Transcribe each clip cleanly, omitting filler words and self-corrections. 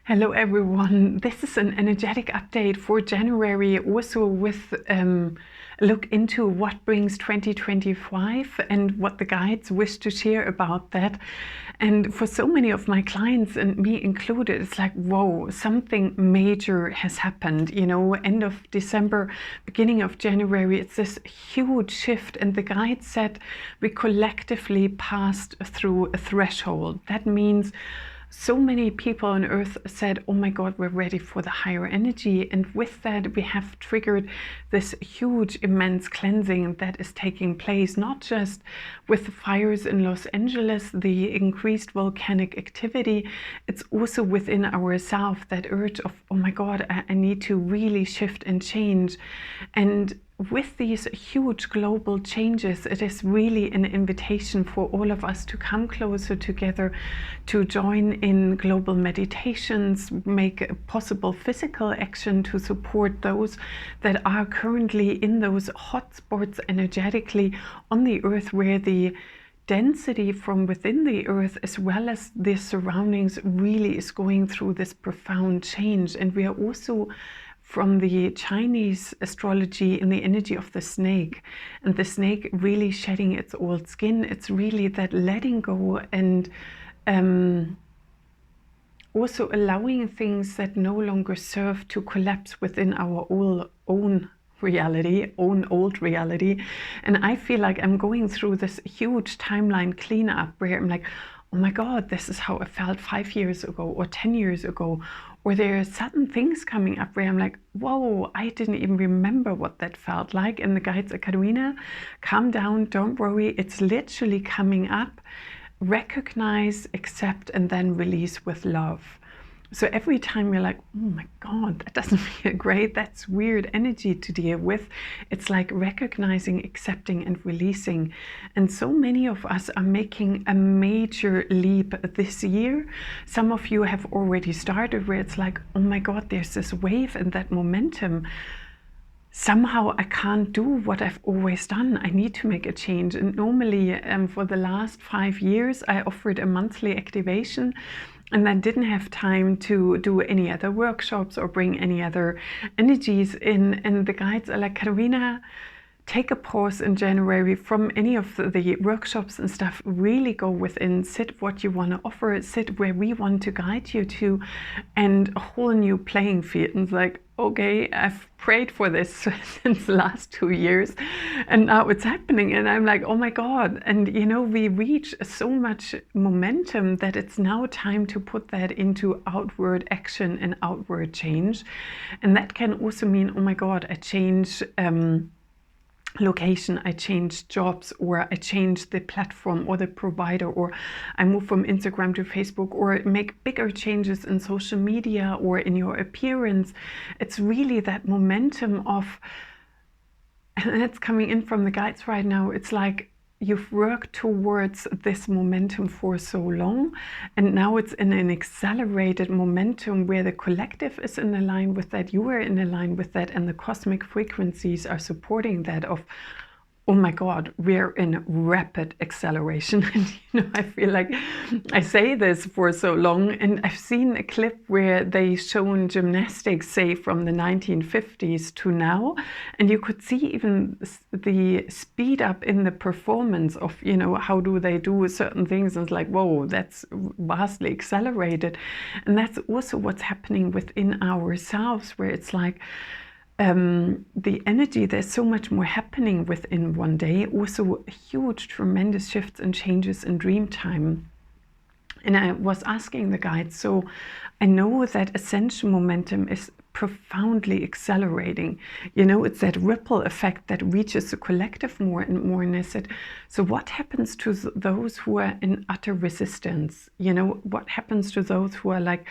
Hello everyone, this is an energetic update for January, also with a look into what brings 2025 and what the guides wish to share about that. And for so many of my clients, and me included, it's like, whoa, something major has happened. You know, end of December, beginning of January, it's this huge shift. And the guide said we collectively passed through a threshold. That means so many people on earth said, oh my God, we're ready for the higher energy. And with that, we have triggered this huge, immense cleansing that is taking place, not just with the fires in Los Angeles, the increased volcanic activity, it's also within ourselves, that urge of, oh my God, I need to really shift and change. And with these huge global changes, it is really an invitation for all of us to come closer together, to join in global meditations, make possible physical action to support those that are currently in those hotspots energetically on the earth, where the density from within the earth as well as the surroundings really is going through this profound change. And we are also from the Chinese astrology in the energy of the snake, and the snake really shedding its old skin. It's really that letting go and also allowing things that no longer serve to collapse within our own reality, old reality. And I feel like I'm going through this huge timeline cleanup where I'm like, oh my God, this is how I felt 5 years ago or 10 years ago. Or there are certain things coming up where I'm like, whoa, I didn't even remember what that felt like. And the guides are, Karina, calm down, don't worry. It's literally coming up. Recognize, accept, and then release with love. So every time you're like, oh my God, that doesn't feel great, that's weird energy to deal with, it's like recognizing, accepting, and releasing. And so many of us are making a major leap this year. Some of you have already started where it's like, oh my God, there's this wave and that momentum. Somehow I can't do what I've always done. I need to make a change. And normally for the last 5 years, I offered a monthly activation, and I didn't have time to do any other workshops or bring any other energies in. And the guides are like, Karina, take a pause in January from any of the workshops and stuff. Really go within, sit what you want to offer, sit where we want to guide you to, and a whole new playing field. And it's like, okay, I've prayed for this since the last 2 years, and now it's happening. And I'm like, oh my God. And you know, we reach so much momentum that it's now time to put that into outward action and outward change. And that can also mean, oh my God, I change location, I changed jobs, or I changed the platform or the provider, or I move from Instagram to Facebook, or make bigger changes in social media or in your appearance. It's really that momentum of, and that's coming in from the guides right now. It's like you've worked towards this momentum for so long, and now it's in an accelerated momentum where the collective is in line with that, you are in line with that, and the cosmic frequencies are supporting that of, oh my God, we're in rapid acceleration. And you know, I feel like I say this for so long, and I've seen a clip where they shown gymnastics, say from the 1950s to now, and you could see even the speed up in the performance of, you know, how do they do certain things. And it's like, whoa, that's vastly accelerated. And that's also what's happening within ourselves, where it's like, the energy, there's so much more happening within one day. Also huge, tremendous shifts and changes in dream time. And I was asking the guides, so I know that ascension momentum is profoundly accelerating. You know, it's that ripple effect that reaches the collective more and more. And I said, so what happens to those who are in utter resistance? You know, what happens to those who are like,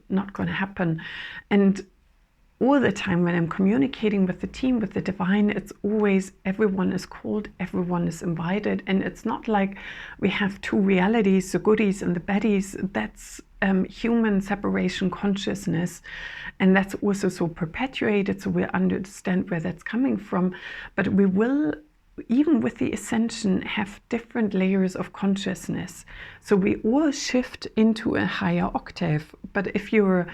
not going to happen? And all the time when I'm communicating with the team, with the divine, it's always everyone is called, everyone is invited. And it's not like we have two realities, the goodies and the baddies. That's human separation consciousness. And that's also so perpetuated, so we understand where that's coming from. But we will even with the ascension, have different layers of consciousness. So we all shift into a higher octave. But if you're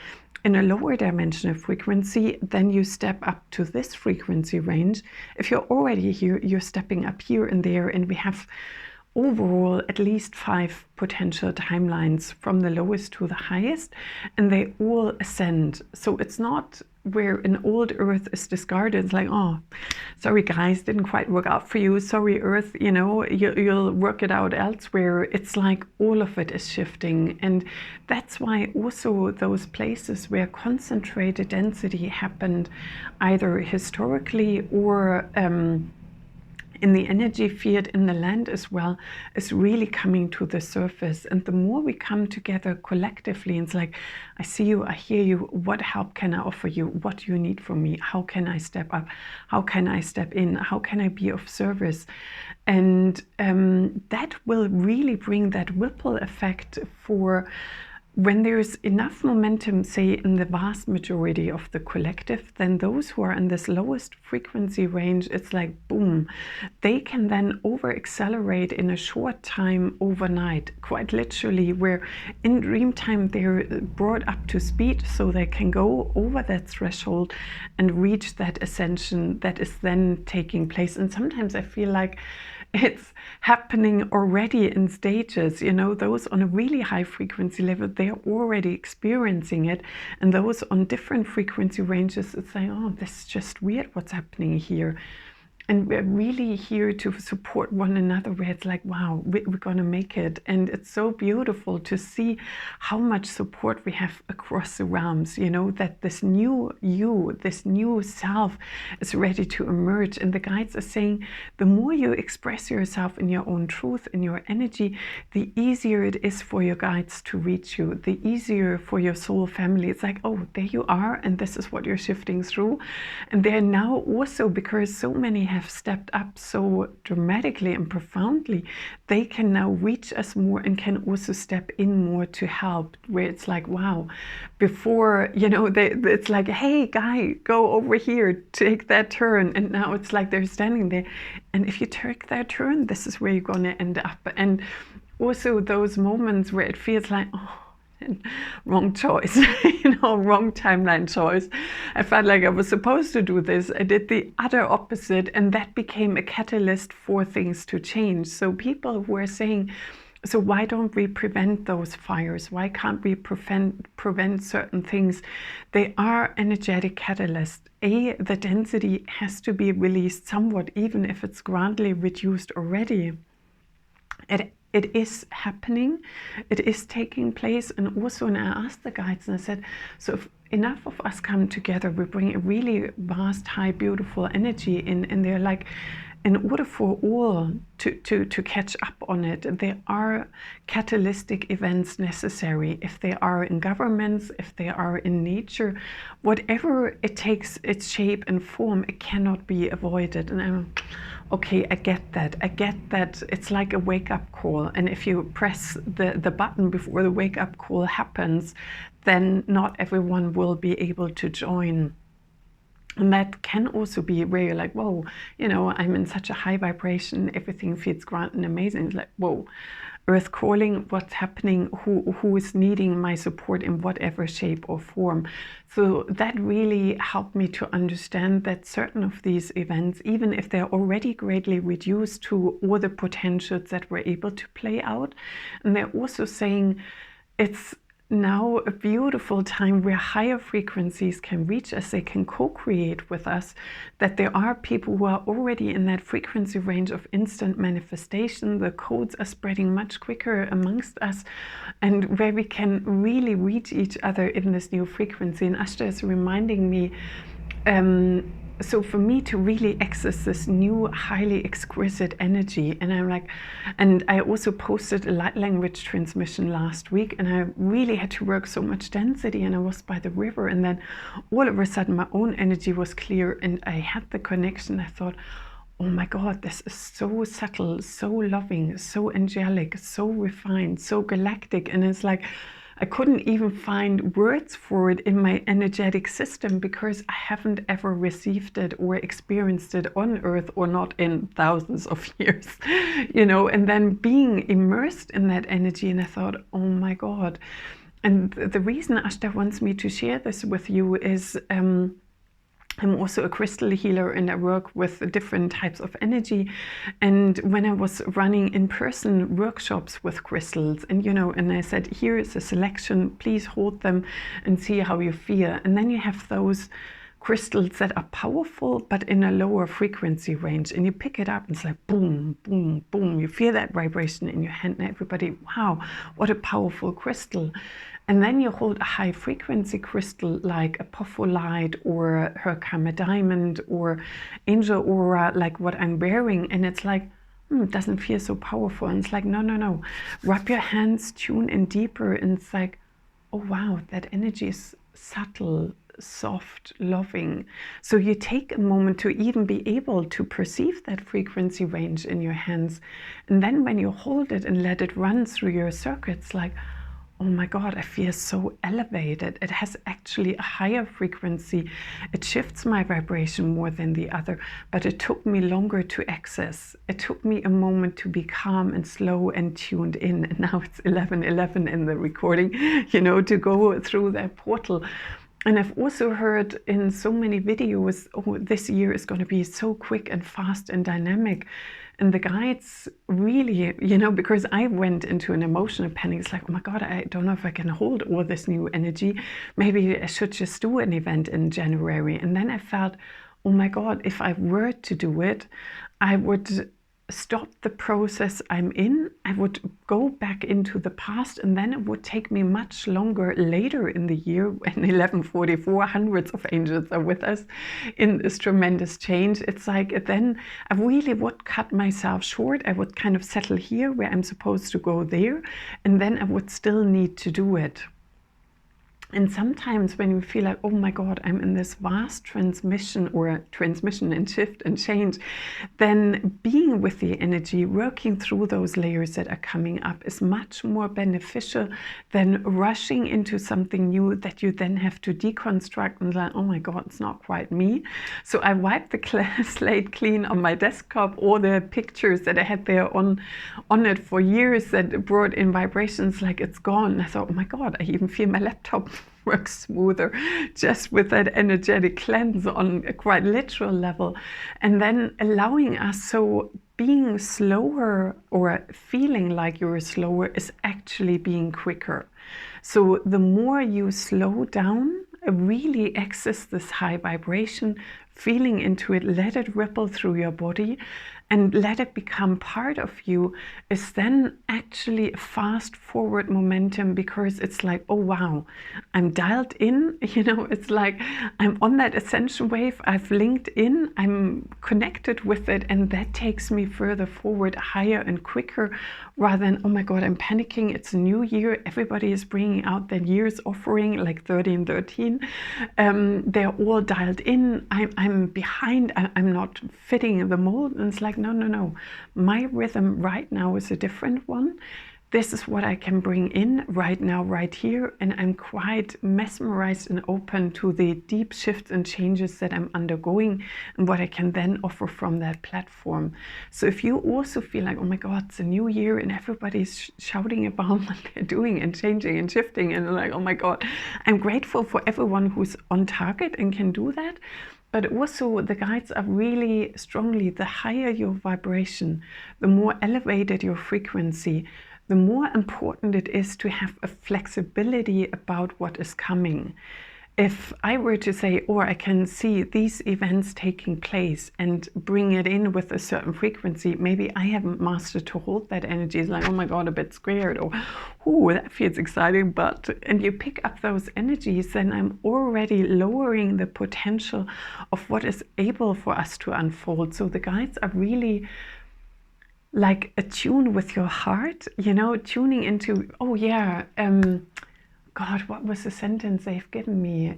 in a lower dimensional frequency, then you step up to this frequency range. If you're already here, you're stepping up here and there. And we have overall at least 5 potential timelines from the lowest to the highest, and they all ascend. So it's not where an old earth is discarded. It's like, oh, sorry guys, didn't quite work out for you. Sorry earth, you know, you'll work it out elsewhere. It's like all of it is shifting. And that's why also those places where concentrated density happened either historically or in the energy field in the land as well, is really coming to the surface. And the more we come together collectively, it's like, I see you, I hear you, what help can I offer you? What do you need from me? How can I step up? How can I step in? How can I be of service? And that will really bring that ripple effect for when there's enough momentum, say, in the vast majority of the collective, then those who are in this lowest frequency range, it's like, boom, they can then over-accelerate in a short time overnight, quite literally, where in dream time they're brought up to speed so they can go over that threshold and reach that ascension that is then taking place. And sometimes I feel like it's happening already in stages, you know, those on a really high frequency level, they're already experiencing it. And those on different frequency ranges, it's like, oh, this is just weird what's happening here. And we're really here to support one another, where it's like, wow, we're going to make it. And it's so beautiful to see how much support we have across the realms, you know, that this new you, this new self is ready to emerge. And the guides are saying, the more you express yourself in your own truth, in your energy, the easier it is for your guides to reach you, the easier for your soul family. It's like, oh, there you are. And this is what you're shifting through. And they're now also, because so many have stepped up so dramatically and profoundly, they can now reach us more and can also step in more to help, where it's like, wow, before, you know, it's like, hey guy, go over here, take that turn. And now it's like they're standing there, and if you take that turn, this is where you're going to end up. And also those moments where it feels like, oh, wrong choice, you know, wrong timeline choice. I felt like I was supposed to do this. I did the other opposite, and that became a catalyst for things to change. So people were saying, so why don't we prevent those fires? Why can't we prevent certain things? They are energetic catalysts. The density has to be released somewhat, even if it's grandly reduced already. It is happening, it is taking place. And also, and I asked the guides and I said, so if enough of us come together, we bring a really vast, high, beautiful energy in, and they're like, in order for all to catch up on it, there are catalytic events necessary. If they are in governments, if they are in nature, whatever it takes its shape and form, it cannot be avoided. And I'm okay, I get that. I get that it's like a wake-up call. And if you press the button before the wake-up call happens, then not everyone will be able to join. And that can also be where you're like, whoa, you know, I'm in such a high vibration, everything feels grand and amazing. It's like, whoa, earth calling, what's happening, who is needing my support in whatever shape or form. So that really helped me to understand that certain of these events, even if they're already greatly reduced to all the potentials that we're able to play out, and they're also saying it's now a beautiful time where higher frequencies can reach us, they can co-create with us, that there are people who are already in that frequency range of instant manifestation. The codes are spreading much quicker amongst us, and where we can really reach each other in this new frequency. And Ashta is reminding me, so for me to really access this new highly exquisite energy, and I'm like, and I also posted a light language transmission last week, and I really had to work so much density, and I was by the river, and then all of a sudden my own energy was clear and I had the connection. I thought, oh my God, this is so subtle, so loving, so angelic, so refined, so galactic. And it's like, I couldn't even find words for it in my energetic system because I haven't ever received it or experienced it on Earth, or not in thousands of years, you know, and then being immersed in that energy. And I thought, oh my God. And the reason Ashta wants me to share this with you is I'm also a crystal healer and I work with different types of energy. And when I was running in-person workshops with crystals, and you know, and I said, here is a selection, please hold them and see how you feel. And then you have those crystals that are powerful but in a lower frequency range, and you pick it up and it's like boom, boom, boom. You feel that vibration in your hand and everybody, wow, what a powerful crystal. And then you hold a high frequency crystal like apophyllite or Herkimer diamond or angel aura, like what I'm wearing, and it's like, it doesn't feel so powerful. And it's like, no, no, no. Rub your hands, tune in deeper, and it's like, oh wow, that energy is subtle, soft, loving. So you take a moment to even be able to perceive that frequency range in your hands. And then when you hold it and let it run through your circuits, like, oh my God, I feel so elevated. It has actually a higher frequency. It shifts my vibration more than the other, but it took me longer to access. It took me a moment to be calm and slow and tuned in. And now it's 11:11 in the recording, you know, to go through that portal. And I've also heard in so many videos, oh, this year is going to be so quick and fast and dynamic. And the guides really, you know, because I went into an emotional panic. It's like, oh my God, I don't know if I can hold all this new energy. Maybe I should just do an event in January. And then I felt, oh my God, if I were to do it, I would stop the process I'm in. I would go back into the past, and then it would take me much longer later in the year, in 1144, hundreds of angels are with us in this tremendous change. It's like, then I really would cut myself short. I would kind of settle here where I'm supposed to go there, and then I would still need to do it. And sometimes when you feel like, oh my God, I'm in this vast transmission and shift and change, then being with the energy, working through those layers that are coming up is much more beneficial than rushing into something new that you then have to deconstruct and like, oh my God, it's not quite me. So I wiped the slate clean on my desktop, all the pictures that I had there on it for years that brought in vibrations, like it's gone. I thought, oh my God, I even feel my laptop works smoother just with that energetic cleanse on a quite literal level. And then allowing us, so being slower or feeling like you're slower is actually being quicker. So the more you slow down, really access this high vibration, feeling into it, let it ripple through your body and let it become part of you, is then actually a fast forward momentum, because it's like, oh wow, I'm dialed in, you know, it's like I'm on that ascension wave, I've linked in, I'm connected with it, and that takes me further forward, higher and quicker, rather than, oh my God, I'm panicking, it's a new year, everybody is bringing out their year's offering, like 1313, they're all dialed in, I'm behind, I'm not fitting the mold, and it's like, no, no, no, my rhythm right now is a different one. This is what I can bring in right now, right here, and I'm quite mesmerized and open to the deep shifts and changes that I'm undergoing and what I can then offer from that platform. So if you also feel like, oh my God, it's a new year and everybody's shouting about what they're doing and changing and shifting, and like, oh my God, I'm grateful for everyone who's on target and can do that. But also the guides are really strongly, the higher your vibration, the more elevated your frequency, the more important it is to have a flexibility about what is coming. If I were to say, or I can see these events taking place and bring it in with a certain frequency, maybe I haven't mastered to hold that energy. It's like, oh my God, a bit scared, or, oh, that feels exciting, but, and you pick up those energies, then I'm already lowering the potential of what is able for us to unfold. So the guides are really like attune with your heart, you know, tuning into, oh yeah, God, what was the sentence they've given me?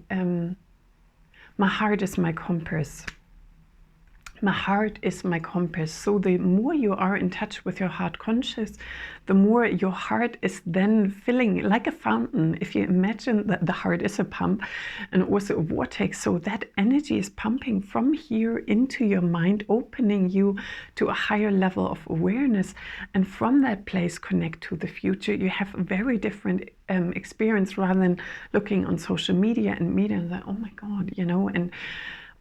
My heart is my compass. My heart is my compass. So the more you are in touch with your heart conscious, the more your heart is then filling like a fountain. If you imagine that the heart is a pump and also a vortex, so that energy is pumping from here into your mind, opening you to a higher level of awareness. And from that place, connect to the future. You have a very different experience rather than looking on social media and media and like, oh my God, you know. And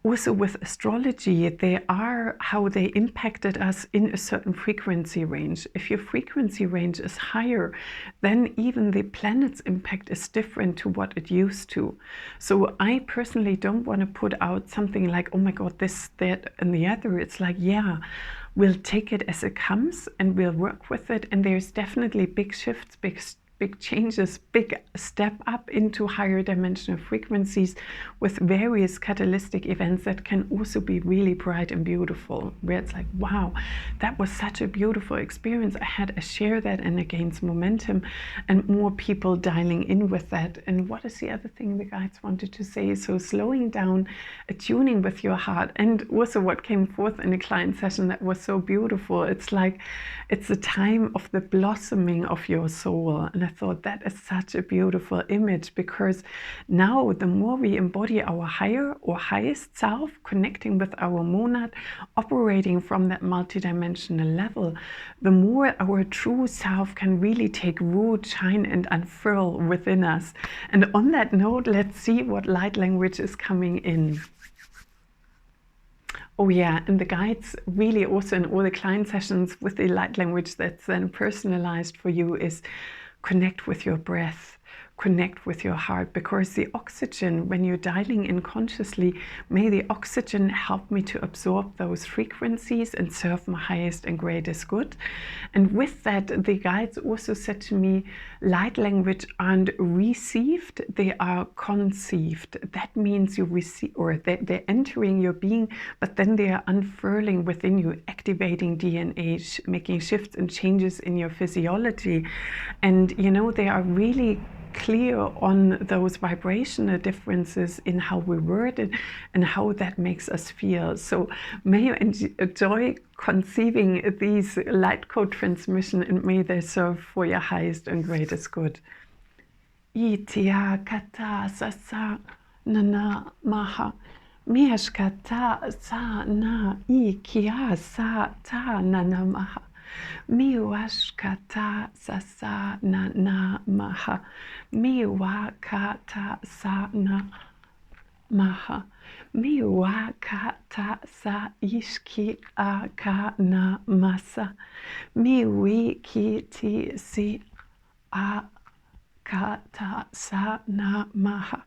also with astrology, they are how they impacted us in a certain frequency range. If your frequency range is higher, then even the planet's impact is different to what it used to. So I personally don't want to put out something like, oh my God, this, that, and the other. It's like, yeah, we'll take it as it comes and we'll work with it. And there's definitely big shifts, big changes, big step up into higher dimensional frequencies with various catalytic events that can also be really bright and beautiful, where it's like, wow, that was such a beautiful experience. I had to share that, and it gains momentum and more people dialing in with that. And what is the other thing the guides wanted to say? So slowing down, attuning with your heart. And also what came forth in a client session that was so beautiful, it's like, it's the time of the blossoming of your soul. And I thought that is such a beautiful image, because now the more we embody our higher or highest self, connecting with our monad, operating from that multidimensional level, the more our true self can really take root, shine, and unfurl within us. And on that note, let's see what light language is coming in. Oh yeah, and the guides really also in all the client sessions with the light language that's then personalized for you is connect with your breath, connect with your heart, because the oxygen, when you're dialing in consciously, may the oxygen help me to absorb those frequencies and serve my highest and greatest good. And with that, the guides also said to me, light language aren't received, they are conceived. That means you receive, or they're entering your being, but then they are unfurling within you, activating DNA, making shifts and changes in your physiology. And you know, they are really clear on those vibrational differences in how we word it and how that makes us feel. So may you enjoy conceiving these light code transmission, and may they serve for your highest and greatest good. Itia kata sasa nana maha miashkata sa na ikia sa ta nana maha miwashkata sasa nana maha miwakata sa na maha miwakata sa ishki aka na masa miwikiti si a kata sa na maha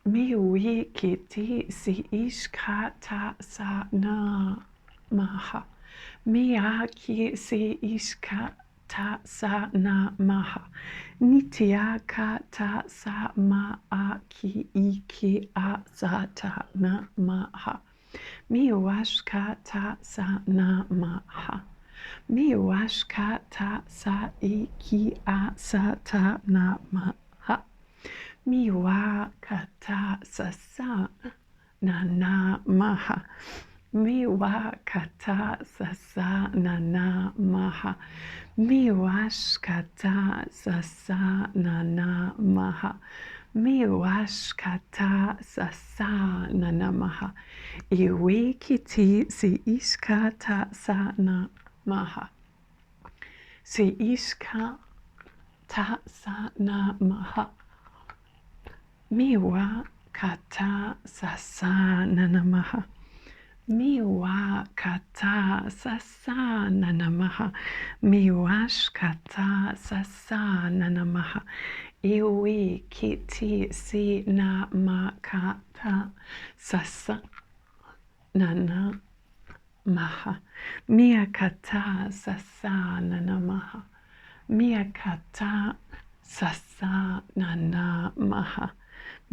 miwikiti si ishkata sa na maha miyaki si ishkata sa na maha nitya kata sa maaki iki a sa ta na maha miwashkata sa na maha miwashkata sa iki a sa ta na maha miwakata sa sa na na maha miwakata sa sa na na maha miwashkata sa sa na na maha miwashkata sa sa na na maha iwikiti si ishkata sa na maha si ishkata sa na maha miwakata sa sa na na maha miwakata sa sa na na maha miwashkata sa sa na na maha iwikiti si na makata sa sa na na maha miyakata sa sa na na maha miyakata sa sa na na maha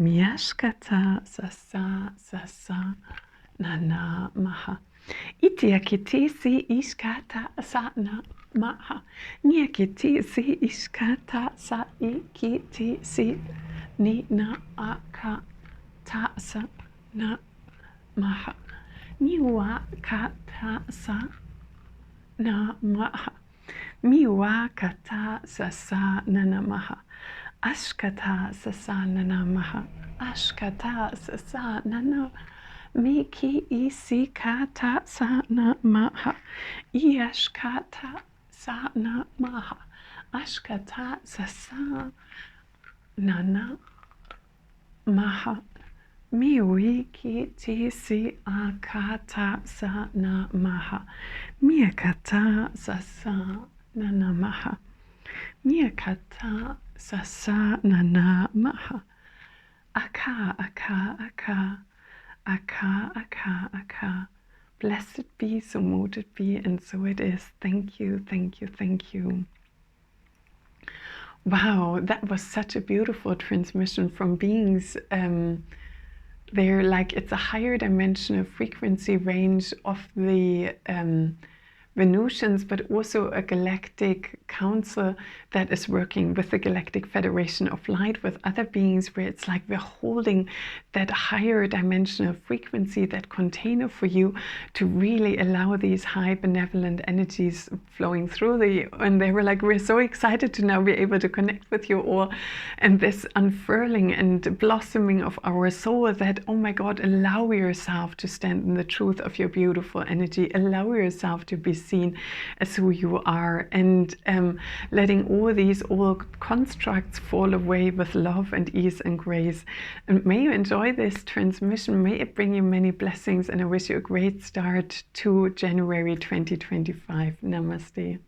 miyashkata sa sa na na maha itiakiti si ishkata sa na maha niakiti si ishkata sa ikiti si ni na aka ta sa na maha. Miwa kata sa na maha. Miwa kata sasa nana maha. Ashkata sasa nana maha. Ashkata sasa nana. Miki isi kata sa na maha. Iashkata sa na maha. Ashkata sasa nana maha. Miwi ki ti si akata sa na maha. Miakata sasa nana maha. Miakata sasa nana maha. Aka, aka, aka, aka, aka, aka. Blessed be, so mote it be, and so it is. Thank you, thank you, thank you. Wow, that was such a beautiful transmission from beings. They're like, it's a higher dimensional frequency range of the Venusians, but also a galactic council that is working with the Galactic Federation of Light, with other beings, where it's like we're holding that higher dimensional frequency, that container for you to really allow these high benevolent energies flowing through and they were like, we're so excited to now be able to connect with you all, and this unfurling and blossoming of our soul, that, oh my God, allow yourself to stand in the truth of your beautiful energy, allow yourself to be seen as who you are, and letting all these old constructs fall away with love and ease and grace. And may you enjoy this transmission, may it bring you many blessings, and I wish you a great start to January 2025. Namaste.